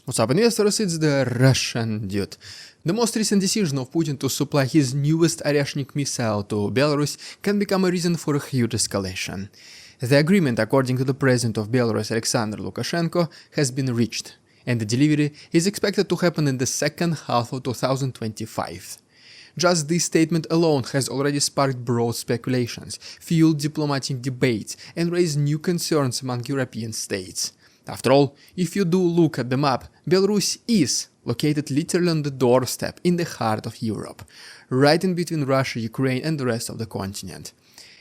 What's up, investors? It's the Russian dude. The most recent decision of Putin to supply his newest Oreshnik missile to Belarus can become a reason for a huge escalation. The agreement, according to the president of Belarus Aleksandr Lukashenko, has been reached, and the delivery is expected to happen in the second half of 2025. Just this statement alone has already sparked broad speculations, fueled diplomatic debates, and raised new concerns among European states. After all, if you do look at the map, Belarus is located literally on the doorstep in the heart of Europe, right in between Russia, Ukraine and the rest of the continent.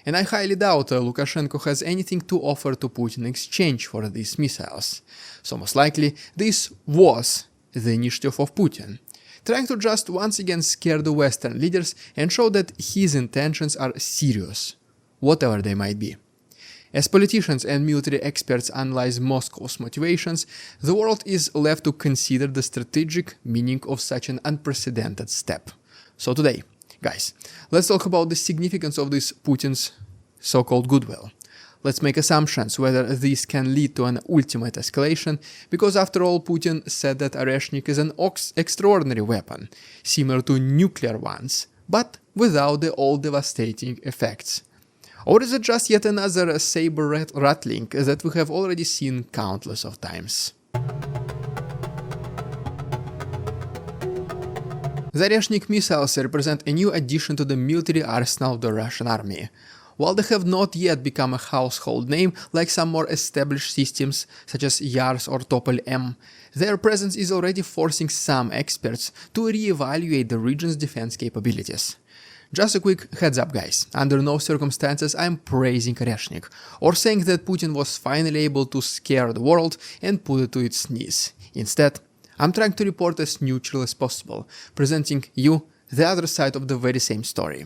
And I highly doubt Lukashenko has anything to offer to Putin in exchange for these missiles. So most likely, this was the initiative of Putin, trying to just once again scare the Western leaders and show that his intentions are serious, whatever they might be. As politicians and military experts analyze Moscow's motivations, the world is left to consider the strategic meaning of such an unprecedented step. So today, guys, let's talk about the significance of this Putin's so-called goodwill. Let's make assumptions whether this can lead to an ultimate escalation, because after all, Putin said that Oreshnik is an extraordinary weapon, similar to nuclear ones, but without the all-devastating effects. Or is it just yet another saber rattling that we have already seen countless of times? The Oreshnik missiles represent a new addition to the military arsenal of the Russian army. While they have not yet become a household name like some more established systems such as Yars or Topol-M, their presence is already forcing some experts to re-evaluate the region's defense capabilities. Just a quick heads up, guys, under no circumstances I'm praising Oreshnik or saying that Putin was finally able to scare the world and put it to its knees. Instead, I'm trying to report as neutral as possible, presenting you the other side of the very same story.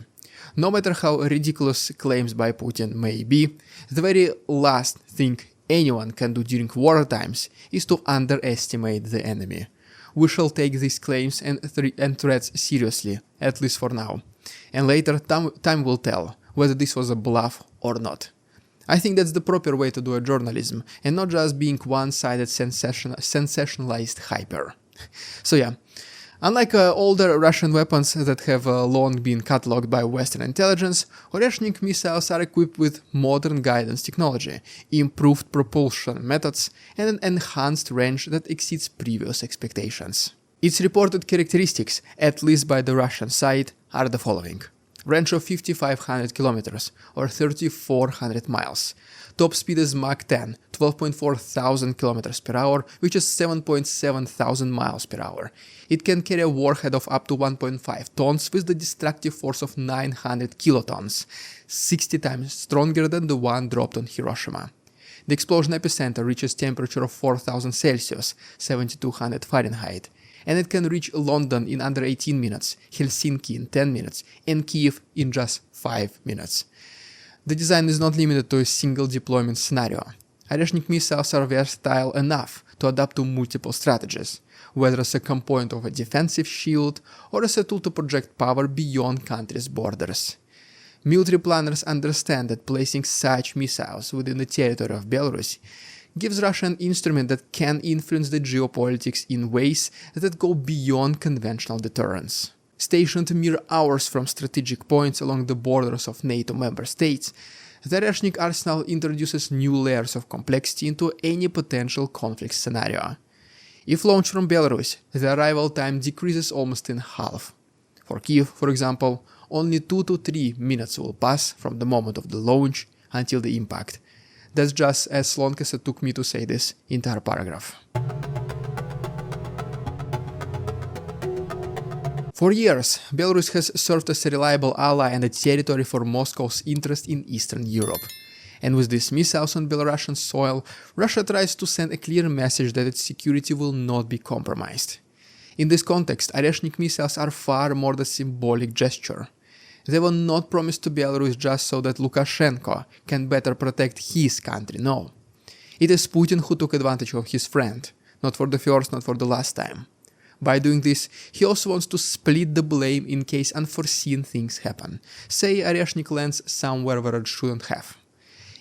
No matter how ridiculous claims by Putin may be, the very last thing anyone can do during war times is to underestimate the enemy. We shall take these claims and threats seriously, at least for now. And later, time will tell whether this was a bluff or not. I think that's the proper way to do a journalism, and not just being one-sided sensationalized hyper. So yeah, unlike older Russian weapons that have long been catalogued by Western intelligence, Oreshnik missiles are equipped with modern guidance technology, improved propulsion methods, and an enhanced range that exceeds previous expectations. Its reported characteristics, at least by the Russian side, are the following. Range of 5,500 kilometers or 3,400 miles. Top speed is Mach 10, 12.4 thousand kilometers per hour, which is 7.7 thousand miles per hour. It can carry a warhead of up to 1.5 tons with the destructive force of 900 kilotons, 60 times stronger than the one dropped on Hiroshima. The explosion epicenter reaches temperature of 4,000 Celsius, 7,200 Fahrenheit. And it can reach London in under 18 minutes, Helsinki in 10 minutes, and Kiev in just 5 minutes. The design is not limited to a single deployment scenario. Oreshnik missiles are versatile enough to adapt to multiple strategies, whether as a component of a defensive shield or as a tool to project power beyond countries' borders. Military planners understand that placing such missiles within the territory of Belarus gives Russia an instrument that can influence the geopolitics in ways that go beyond conventional deterrence. Stationed mere hours from strategic points along the borders of NATO member states, the Oreshnik arsenal introduces new layers of complexity into any potential conflict scenario. If launched from Belarus, the arrival time decreases almost in half. For Kiev, for example, only 2 to 3 minutes will pass from the moment of the launch until the impact. That's just as long as it took me to say this entire paragraph. For years, Belarus has served as a reliable ally and a territory for Moscow's interest in Eastern Europe. And with these missiles on Belarusian soil, Russia tries to send a clear message that its security will not be compromised. In this context, Oreshnik missiles are far more than a symbolic gesture. They were not promised to Belarus just so that Lukashenko can better protect his country, no. It is Putin who took advantage of his friend, not for the first, not for the last time. By doing this, he also wants to split the blame in case unforeseen things happen, say Oreshnik lands somewhere where it shouldn't have.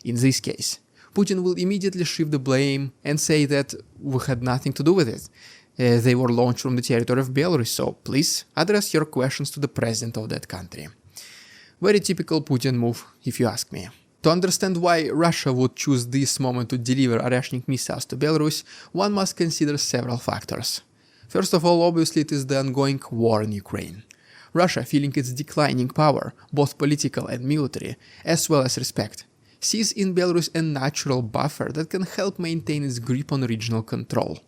In this case, Putin will immediately shift the blame and say that we had nothing to do with it. They were launched from the territory of Belarus, so please address your questions to the president of that country. Very typical Putin move, if you ask me. To understand why Russia would choose this moment to deliver Oreshnik missiles to Belarus, one must consider several factors. First of all, obviously it is the ongoing war in Ukraine. Russia, feeling its declining power, both political and military, as well as respect, sees in Belarus a natural buffer that can help maintain its grip on regional control.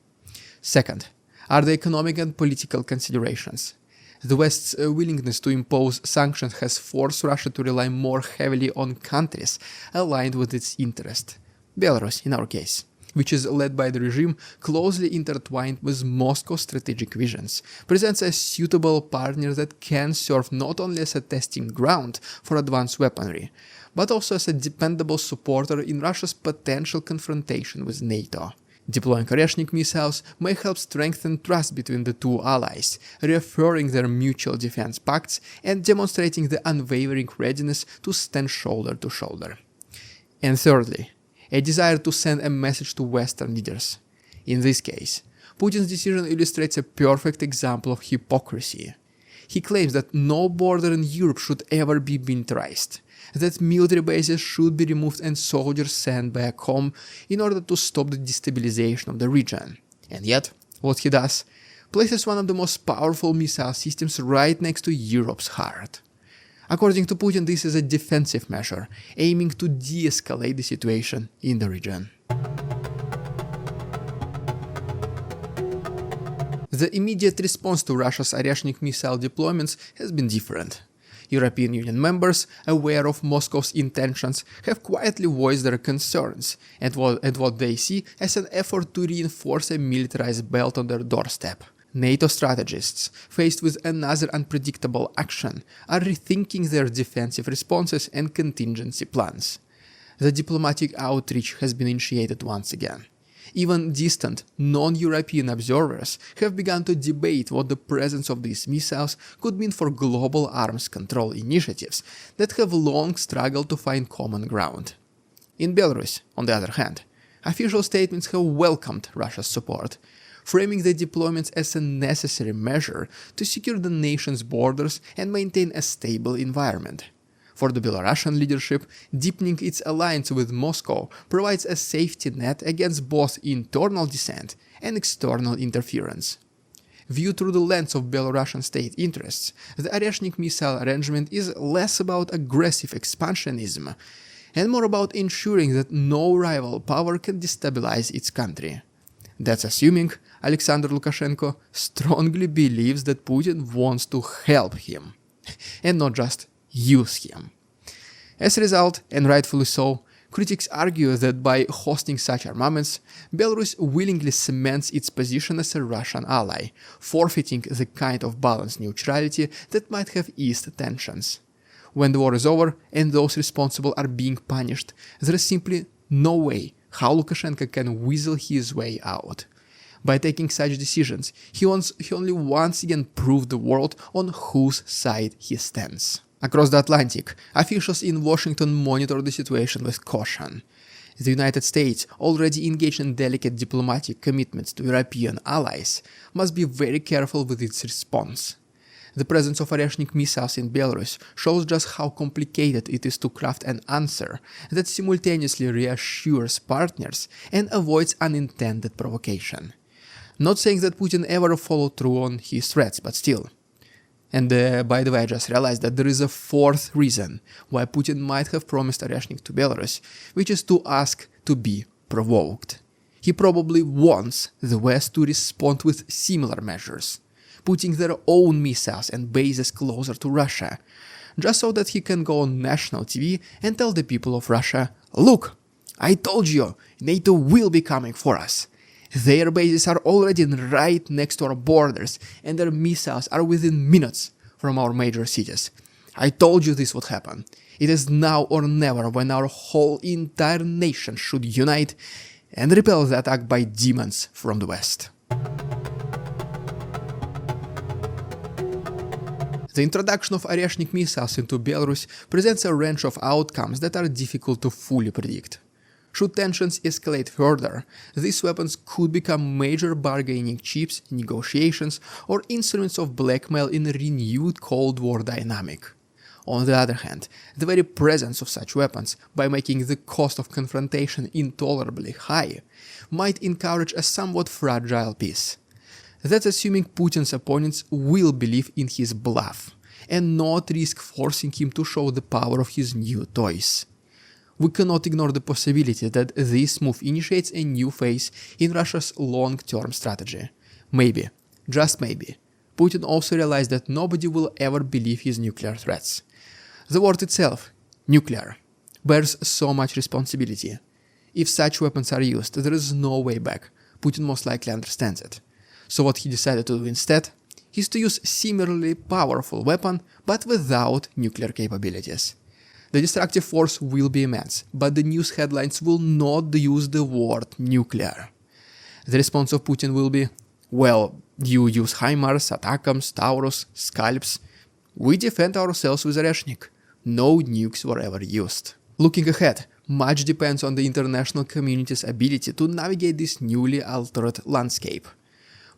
Second, are the economic and political considerations. The West's willingness to impose sanctions has forced Russia to rely more heavily on countries aligned with its interest. Belarus, in our case, which is led by the regime closely intertwined with Moscow's strategic visions, presents a suitable partner that can serve not only as a testing ground for advanced weaponry, but also as a dependable supporter in Russia's potential confrontation with NATO. Deploying Oreshnik missiles may help strengthen trust between the two allies, reaffirming their mutual defense pacts and demonstrating the unwavering readiness to stand shoulder to shoulder. And thirdly, a desire to send a message to Western leaders. In this case, Putin's decision illustrates a perfect example of hypocrisy. He claims that no border in Europe should ever be militarized, that military bases should be removed and soldiers sent back home in order to stop the destabilization of the region. And yet, what he does places one of the most powerful missile systems right next to Europe's heart. According to Putin, this is a defensive measure, aiming to de-escalate the situation in the region. The immediate response to Russia's Oreshnik missile deployments has been different. European Union members, aware of Moscow's intentions, have quietly voiced their concerns and what they see as an effort to reinforce a militarized belt on their doorstep. NATO strategists, faced with another unpredictable action, are rethinking their defensive responses and contingency plans. The diplomatic outreach has been initiated once again. Even distant, non-European observers have begun to debate what the presence of these missiles could mean for global arms control initiatives that have long struggled to find common ground. In Belarus, on the other hand, official statements have welcomed Russia's support, framing the deployments as a necessary measure to secure the nation's borders and maintain a stable environment. For the Belarusian leadership, deepening its alliance with Moscow provides a safety net against both internal dissent and external interference. Viewed through the lens of Belarusian state interests, the Oreshnik missile arrangement is less about aggressive expansionism and more about ensuring that no rival power can destabilize its country. That's assuming Aleksandr Lukashenko strongly believes that Putin wants to help him, and not just use him. As a result, and rightfully so, critics argue that by hosting such armaments, Belarus willingly cements its position as a Russian ally, forfeiting the kind of balanced neutrality that might have eased tensions. When the war is over and those responsible are being punished, there is simply no way how Lukashenko can weasel his way out. By taking such decisions, he only once again proved the world on whose side he stands. Across the Atlantic, officials in Washington monitor the situation with caution. The United States, already engaged in delicate diplomatic commitments to European allies, must be very careful with its response. The presence of Oreshnik missiles in Belarus shows just how complicated it is to craft an answer that simultaneously reassures partners and avoids unintended provocation. Not saying that Putin ever followed through on his threats, but still. And by the way, I just realized that there is a fourth reason why Putin might have promised Oreshnik to Belarus, which is to ask to be provoked. He probably wants the West to respond with similar measures, putting their own missiles and bases closer to Russia, just so that he can go on national TV and tell the people of Russia, "Look, I told you, NATO will be coming for us. Their bases are already right next to our borders, and their missiles are within minutes from our major cities. I told you this would happen. It is now or never when our whole entire nation should unite and repel the attack by demons from the West." The introduction of Oreshnik missiles into Belarus presents a range of outcomes that are difficult to fully predict. Should tensions escalate further, these weapons could become major bargaining chips in negotiations or instruments of blackmail in a renewed Cold War dynamic. On the other hand, the very presence of such weapons, by making the cost of confrontation intolerably high, might encourage a somewhat fragile peace. That's assuming Putin's opponents will believe in his bluff and not risk forcing him to show the power of his new toys. We cannot ignore the possibility that this move initiates a new phase in Russia's long-term strategy. Maybe, just maybe, Putin also realized that nobody will ever believe his nuclear threats. The word itself, nuclear, bears so much responsibility. If such weapons are used, there is no way back. Putin most likely understands it. So what he decided to do instead is to use similarly powerful weapon, but without nuclear capabilities. The destructive force will be immense, but the news headlines will not use the word nuclear. The response of Putin will be, well, you use HIMARS, ATACMS, Taurus, Scalps. We defend ourselves with Oreshnik. No nukes were ever used. Looking ahead, much depends on the international community's ability to navigate this newly altered landscape.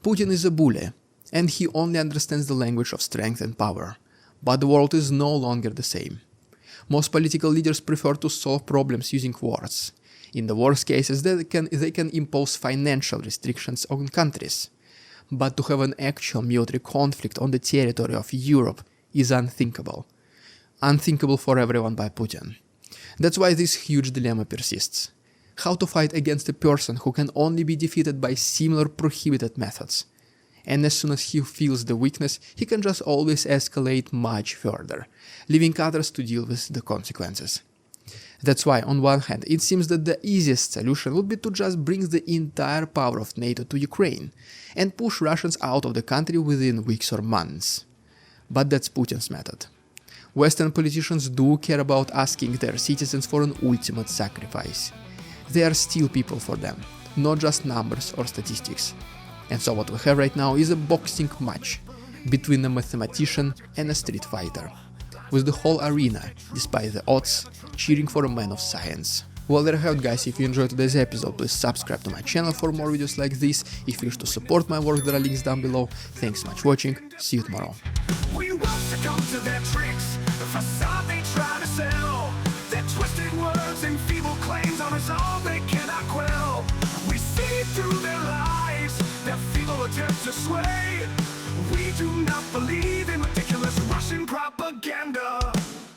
Putin is a bully, and he only understands the language of strength and power. But the world is no longer the same. Most political leaders prefer to solve problems using words. In the worst cases, they can impose financial restrictions on countries. But to have an actual military conflict on the territory of Europe is unthinkable. Unthinkable for everyone but Putin. That's why this huge dilemma persists. How to fight against a person who can only be defeated by similar prohibited methods. And as soon as he feels the weakness, he can just always escalate much further, leaving others to deal with the consequences. That's why, on one hand, it seems that the easiest solution would be to just bring the entire power of NATO to Ukraine and push Russians out of the country within weeks or months. But that's Putin's method. Western politicians do care about asking their citizens for an ultimate sacrifice. They are still people for them, not just numbers or statistics. And so what we have right now is a boxing match between a mathematician and a street fighter, with the whole arena, despite the odds, cheering for a man of science. Well, there you have it, guys. If you enjoyed today's episode, please subscribe to my channel for more videos like this. If you wish to support my work, there are links down below. Thanks so much for watching. See you tomorrow. We won't succumb to their tricks, the facade they try to sell. Their twisted words and feeble claims on us all they cannot quell. We see through their lies, their feeble attempts to sway. We do not believe in ridiculous Russian propaganda.